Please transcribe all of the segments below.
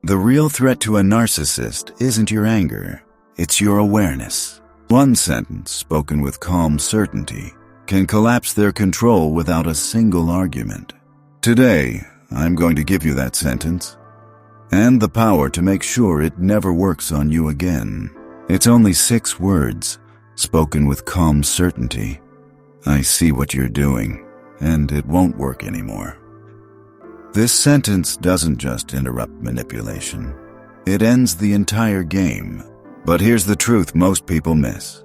The real threat to a narcissist isn't your anger, it's your awareness. One sentence, spoken with calm certainty, can collapse their control without a single argument. Today, I'm going to give you that sentence, and the power to make sure it never works on you again. It's only 6 words, spoken with calm certainty. I see what you're doing, and it won't work anymore. This sentence doesn't just interrupt manipulation. It ends the entire game. But here's the truth most people miss.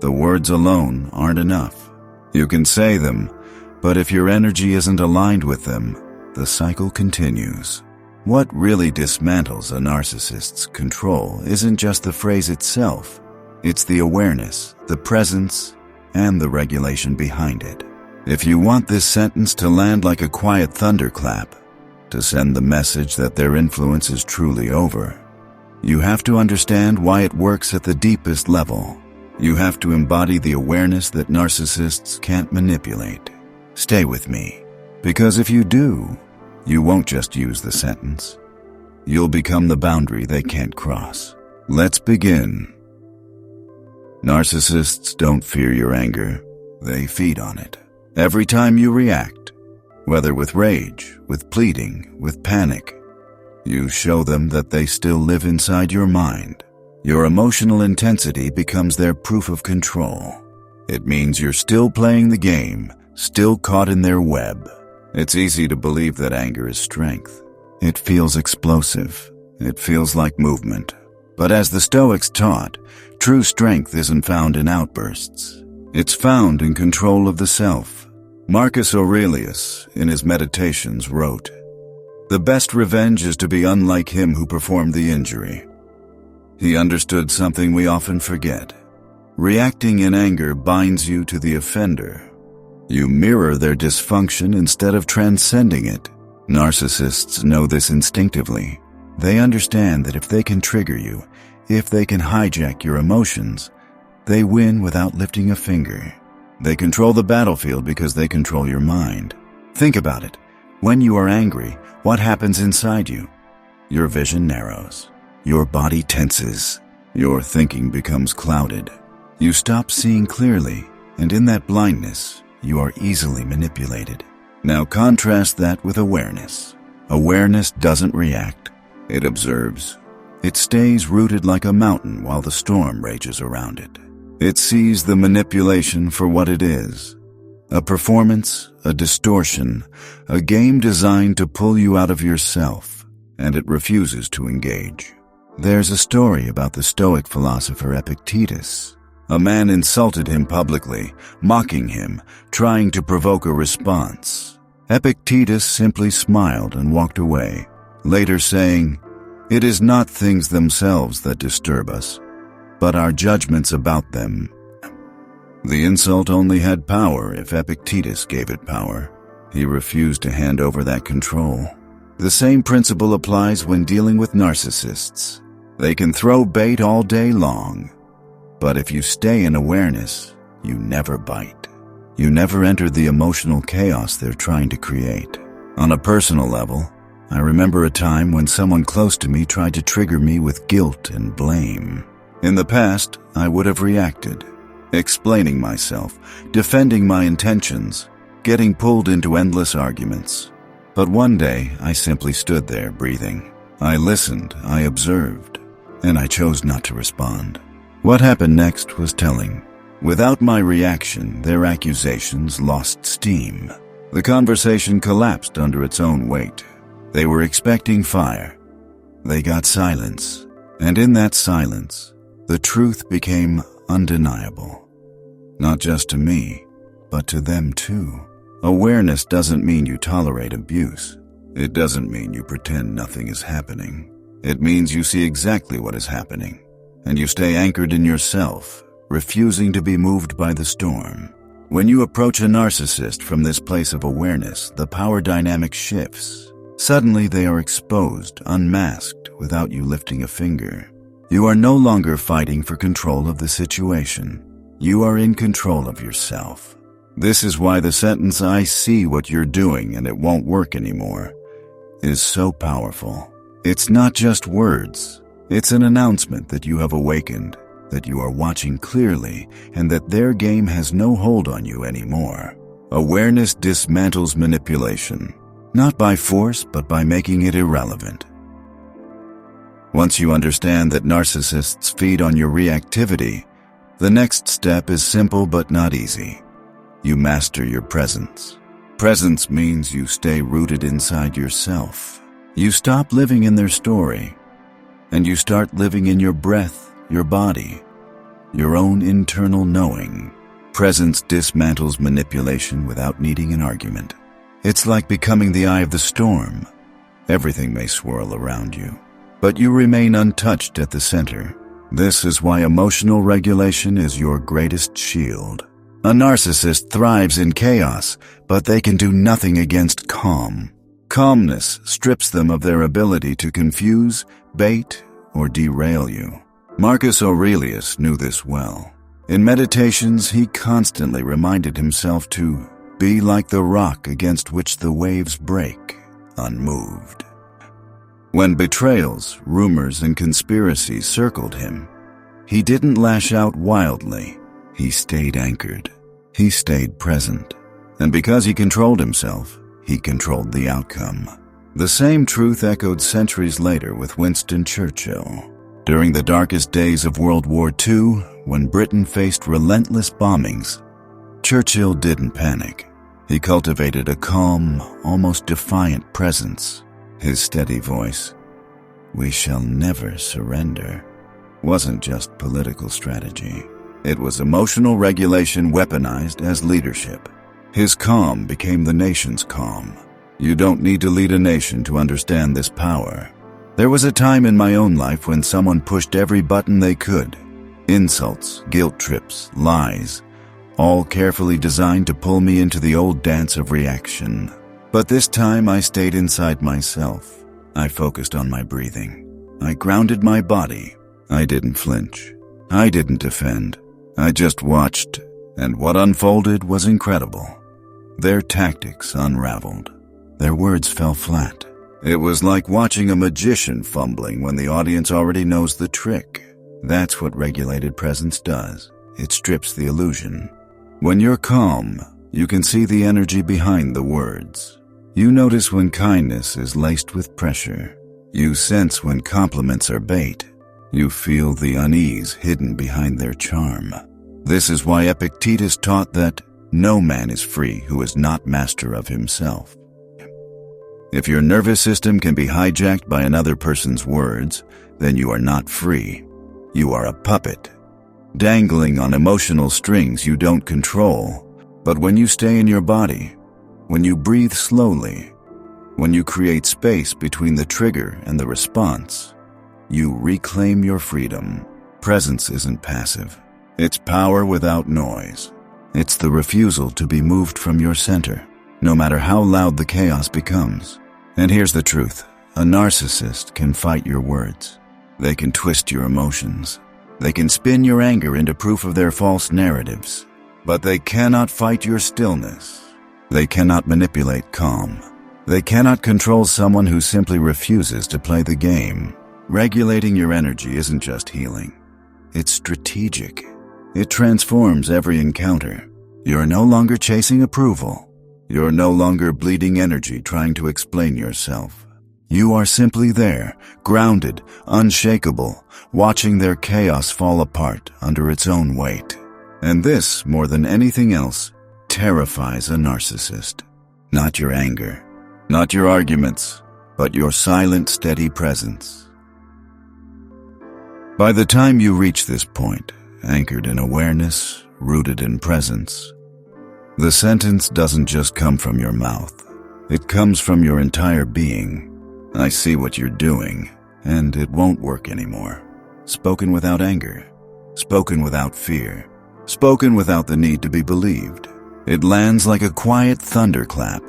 The words alone aren't enough. You can say them, but if your energy isn't aligned with them, the cycle continues. What really dismantles a narcissist's control isn't just the phrase itself. It's the awareness, the presence, and the regulation behind it. If you want this sentence to land like a quiet thunderclap, to send the message that their influence is truly over, you have to understand why it works at the deepest level. You have to embody the awareness that narcissists can't manipulate. Stay with me, because if you do, you won't just use the sentence. You'll become the boundary they can't cross. Let's begin. Narcissists don't fear your anger. They feed on it. Every time you react, whether with rage, with pleading, with panic, you show them that they still live inside your mind. Your emotional intensity becomes their proof of control. It means you're still playing the game, still caught in their web. It's easy to believe that anger is strength. It feels explosive. It feels like movement. But as the Stoics taught, true strength isn't found in outbursts. It's found in control of the self. Marcus Aurelius, in his Meditations, wrote, "The best revenge is to be unlike him who performed the injury." He understood something we often forget. Reacting in anger binds you to the offender. You mirror their dysfunction instead of transcending it. Narcissists know this instinctively. They understand that if they can trigger you, if they can hijack your emotions, they win without lifting a finger. They control the battlefield because they control your mind. Think about it. When you are angry, what happens inside you? Your vision narrows. Your body tenses. Your thinking becomes clouded. You stop seeing clearly, and in that blindness, you are easily manipulated. Now contrast that with awareness. Awareness doesn't react. It observes. It stays rooted like a mountain while the storm rages around it. It sees the manipulation for what it is. A performance, a distortion, a game designed to pull you out of yourself, and it refuses to engage. There's a story about the Stoic philosopher Epictetus. A man insulted him publicly, mocking him, trying to provoke a response. Epictetus simply smiled and walked away, later saying, "It is not things themselves that disturb us, but our judgments about them." The insult only had power if Epictetus gave it power. He refused to hand over that control. The same principle applies when dealing with narcissists. They can throw bait all day long, but if you stay in awareness, you never bite. You never enter the emotional chaos they're trying to create. On a personal level, I remember a time when someone close to me tried to trigger me with guilt and blame. In the past, I would have reacted, explaining myself, defending my intentions, getting pulled into endless arguments. But one day, I simply stood there breathing. I listened, I observed, and I chose not to respond. What happened next was telling. Without my reaction, their accusations lost steam. The conversation collapsed under its own weight. They were expecting fire. They got silence, and in that silence, the truth became undeniable. Not just to me, but to them too. Awareness doesn't mean you tolerate abuse. It doesn't mean you pretend nothing is happening. It means you see exactly what is happening, and you stay anchored in yourself, refusing to be moved by the storm. When you approach a narcissist from this place of awareness, the power dynamic shifts. Suddenly they are exposed, unmasked, without you lifting a finger. You are no longer fighting for control of the situation. You are in control of yourself. This is why the sentence, "I see what you're doing and it won't work anymore," is so powerful. It's not just words. It's an announcement that you have awakened, that you are watching clearly, and that their game has no hold on you anymore. Awareness dismantles manipulation, not by force, but by making it irrelevant. Once you understand that narcissists feed on your reactivity, the next step is simple but not easy. You master your presence. Presence means you stay rooted inside yourself. You stop living in their story, and you start living in your breath, your body, your own internal knowing. Presence dismantles manipulation without needing an argument. It's like becoming the eye of the storm. Everything may swirl around you, but you remain untouched at the center. This is why emotional regulation is your greatest shield. A narcissist thrives in chaos, but they can do nothing against calm. Calmness strips them of their ability to confuse, bait, or derail you. Marcus Aurelius knew this well. In meditations, he constantly reminded himself to be like the rock against which the waves break, unmoved. When betrayals, rumors, and conspiracies circled him, he didn't lash out wildly. He stayed anchored. He stayed present. And because he controlled himself, he controlled the outcome. The same truth echoed centuries later with Winston Churchill. During the darkest days of World War II, when Britain faced relentless bombings, Churchill didn't panic. He cultivated a calm, almost defiant presence. His steady voice, "We shall never surrender," wasn't just political strategy. It was emotional regulation weaponized as leadership. His calm became the nation's calm. You don't need to lead a nation to understand this power. There was a time in my own life when someone pushed every button they could. Insults, guilt trips, lies, all carefully designed to pull me into the old dance of reaction. But this time I stayed inside myself. I focused on my breathing. I grounded my body. I didn't flinch. I didn't defend. I just watched, and what unfolded was incredible. Their tactics unraveled. Their words fell flat. It was like watching a magician fumbling when the audience already knows the trick. That's what regulated presence does. It strips the illusion. When you're calm, you can see the energy behind the words. You notice when kindness is laced with pressure. You sense when compliments are bait. You feel the unease hidden behind their charm. This is why Epictetus taught that no man is free who is not master of himself. If your nervous system can be hijacked by another person's words, then you are not free. You are a puppet, dangling on emotional strings you don't control. But when you stay in your body, when you breathe slowly, when you create space between the trigger and the response, you reclaim your freedom. Presence isn't passive. It's power without noise. It's the refusal to be moved from your center, no matter how loud the chaos becomes. And here's the truth. A narcissist can fight your words. They can twist your emotions. They can spin your anger into proof of their false narratives. But they cannot fight your stillness. They cannot manipulate calm. They cannot control someone who simply refuses to play the game. Regulating your energy isn't just healing. It's strategic. It transforms every encounter. You're no longer chasing approval. You're no longer bleeding energy trying to explain yourself. You are simply there, grounded, unshakable, watching their chaos fall apart under its own weight. And this, more than anything else, terrifies a narcissist. Not your anger, not your arguments, but your silent, steady presence. By the time you reach this point, anchored in awareness, rooted in presence, the sentence doesn't just come from your mouth. It comes from your entire being. I see what you're doing, and it won't work anymore. Spoken without anger, spoken without fear, spoken without the need to be believed. It lands like a quiet thunderclap,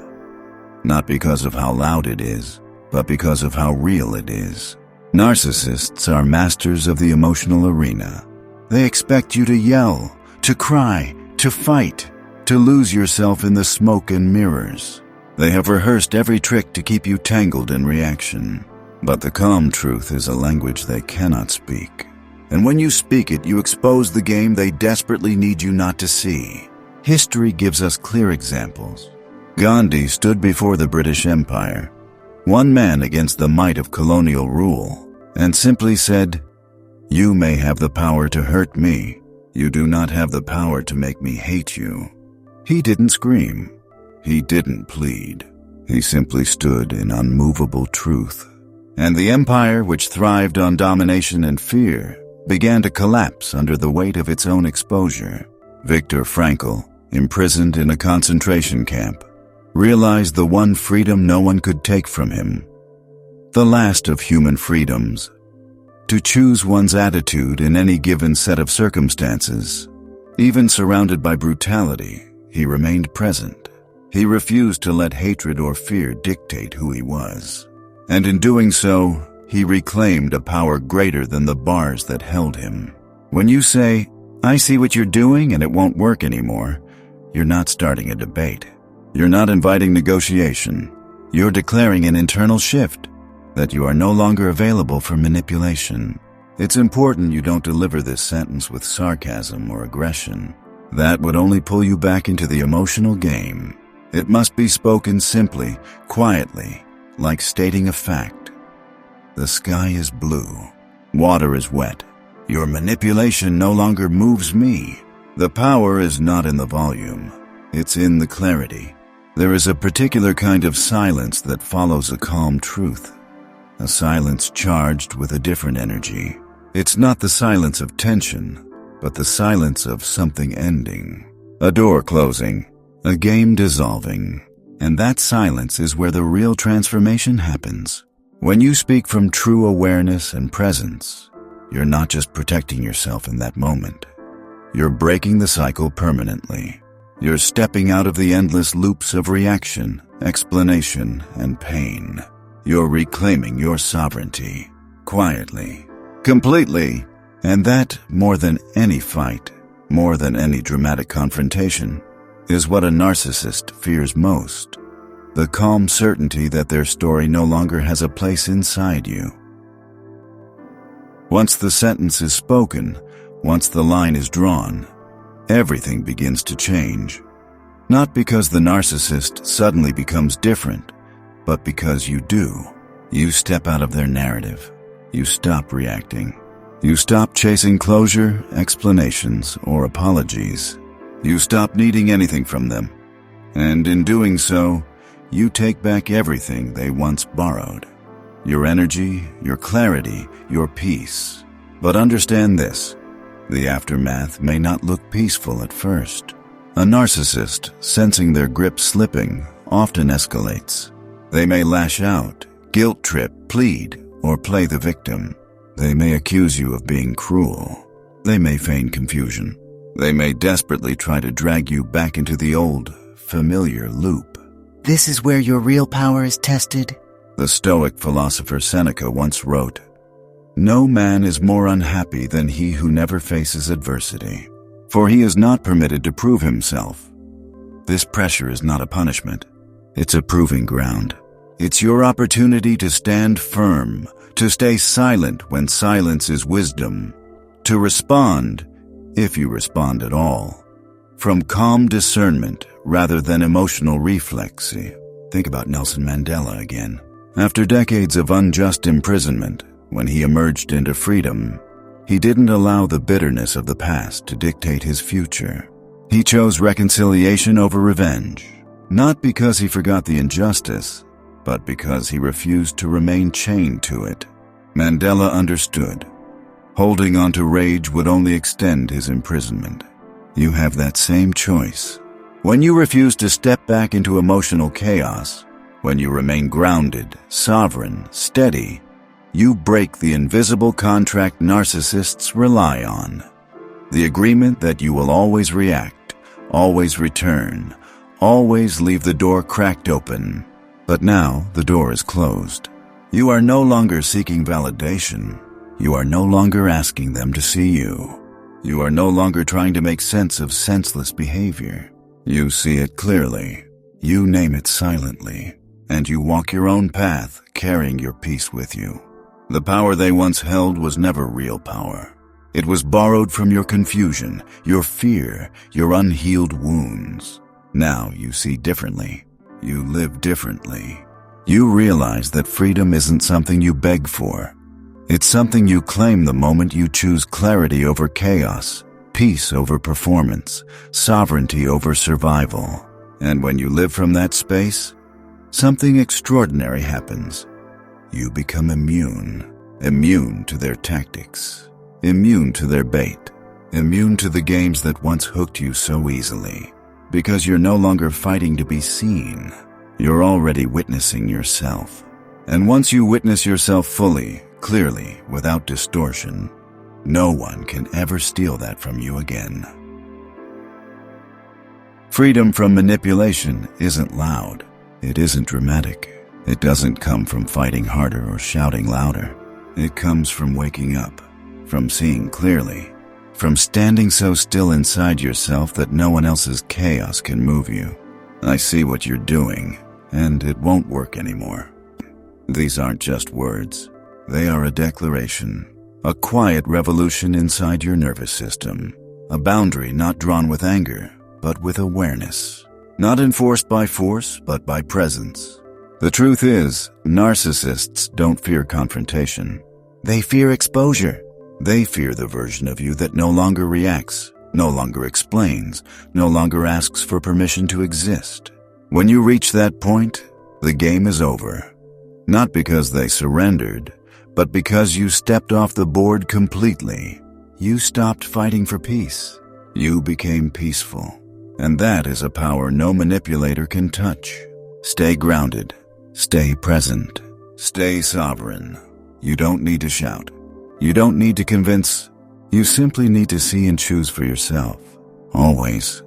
not because of how loud it is, but because of how real it is. Narcissists are masters of the emotional arena. They expect you to yell, to cry, to fight, to lose yourself in the smoke and mirrors. They have rehearsed every trick to keep you tangled in reaction. But the calm truth is a language they cannot speak. And when you speak it, you expose the game they desperately need you not to see. History gives us clear examples. Gandhi stood before the British Empire, one man against the might of colonial rule, and simply said, "You may have the power to hurt me. You do not have the power to make me hate you." He didn't scream. He didn't plead. He simply stood in unmovable truth. And the empire, which thrived on domination and fear, began to collapse under the weight of its own exposure. Viktor Frankl, imprisoned in a concentration camp, realized the one freedom no one could take from him. The last of human freedoms. To choose one's attitude in any given set of circumstances. Even surrounded by brutality, he remained present. He refused to let hatred or fear dictate who he was. And in doing so, he reclaimed a power greater than the bars that held him. When you say, "I see what you're doing and it won't work anymore," you're not starting a debate. You're not inviting negotiation. You're declaring an internal shift, that you are no longer available for manipulation. It's important you don't deliver this sentence with sarcasm or aggression. That would only pull you back into the emotional game. It must be spoken simply, quietly, like stating a fact. The sky is blue. Water is wet. Your manipulation no longer moves me. The power is not in the volume. It's in the clarity. There is a particular kind of silence that follows a calm truth. A silence charged with a different energy. It's not the silence of tension, but the silence of something ending. A door closing. A game dissolving. And that silence is where the real transformation happens. When you speak from true awareness and presence, you're not just protecting yourself in that moment. You're breaking the cycle permanently. You're stepping out of the endless loops of reaction, explanation, and pain. You're reclaiming your sovereignty, quietly, completely. And that, more than any fight, more than any dramatic confrontation, is what a narcissist fears most. The calm certainty that their story no longer has a place inside you. Once the sentence is spoken, once the line is drawn, everything begins to change. Not because the narcissist suddenly becomes different, but because you do. You step out of their narrative. You stop reacting. You stop chasing closure, explanations, or apologies. You stop needing anything from them. And in doing so, you take back everything they once borrowed. Your energy, your clarity, your peace. But understand this, the aftermath may not look peaceful at first. A narcissist, sensing their grip slipping, often escalates. They may lash out, guilt trip, plead, or play the victim. They may accuse you of being cruel. They may feign confusion. They may desperately try to drag you back into the old, familiar loop. This is where your real power is tested. The Stoic philosopher Seneca once wrote, "No man is more unhappy than he who never faces adversity, for he is not permitted to prove himself." This pressure is not a punishment. It's a proving ground. It's your opportunity to stand firm, to stay silent when silence is wisdom, to respond, if you respond at all, from calm discernment rather than emotional reflexy. Think about Nelson Mandela again. After decades of unjust imprisonment, when he emerged into freedom, he didn't allow the bitterness of the past to dictate his future. He chose reconciliation over revenge, not because he forgot the injustice, but because he refused to remain chained to it. Mandela understood. Holding on to rage would only extend his imprisonment. You have that same choice. When you refuse to step back into emotional chaos, when you remain grounded, sovereign, steady, you break the invisible contract narcissists rely on. The agreement that you will always react, always return, always leave the door cracked open. But now the door is closed. You are no longer seeking validation. You are no longer asking them to see you. You are no longer trying to make sense of senseless behavior. You see it clearly. You name it silently. and you walk your own path, carrying your peace with you. The power they once held was never real power. It was borrowed from your confusion, your fear, your unhealed wounds. Now you see differently. You live differently. You realize that freedom isn't something you beg for. It's something you claim the moment you choose clarity over chaos, peace over performance, sovereignty over survival. And when you live from that space, something extraordinary happens. You become immune to their tactics, immune to their bait, immune to the games that once hooked you so easily. Because you're no longer fighting to be seen. You're already witnessing yourself. And once you witness yourself fully, clearly, without distortion, no one can ever steal that from you again. Freedom from manipulation isn't loud. It isn't dramatic. It doesn't come from fighting harder or shouting louder. It comes from waking up, from seeing clearly, from standing so still inside yourself that no one else's chaos can move you. I see what you're doing, and it won't work anymore. These aren't just words. They are a declaration, a quiet revolution inside your nervous system, a boundary not drawn with anger, but with awareness, not enforced by force, but by presence. The truth is, narcissists don't fear confrontation. They fear exposure. They fear the version of you that no longer reacts, no longer explains, no longer asks for permission to exist. When you reach that point, the game is over. Not because they surrendered, but because you stepped off the board completely. You stopped fighting for peace. You became peaceful. And that is a power no manipulator can touch. Stay grounded. Stay present. Stay sovereign. You don't need to shout. You don't need to convince. You simply need to see and choose for yourself. Always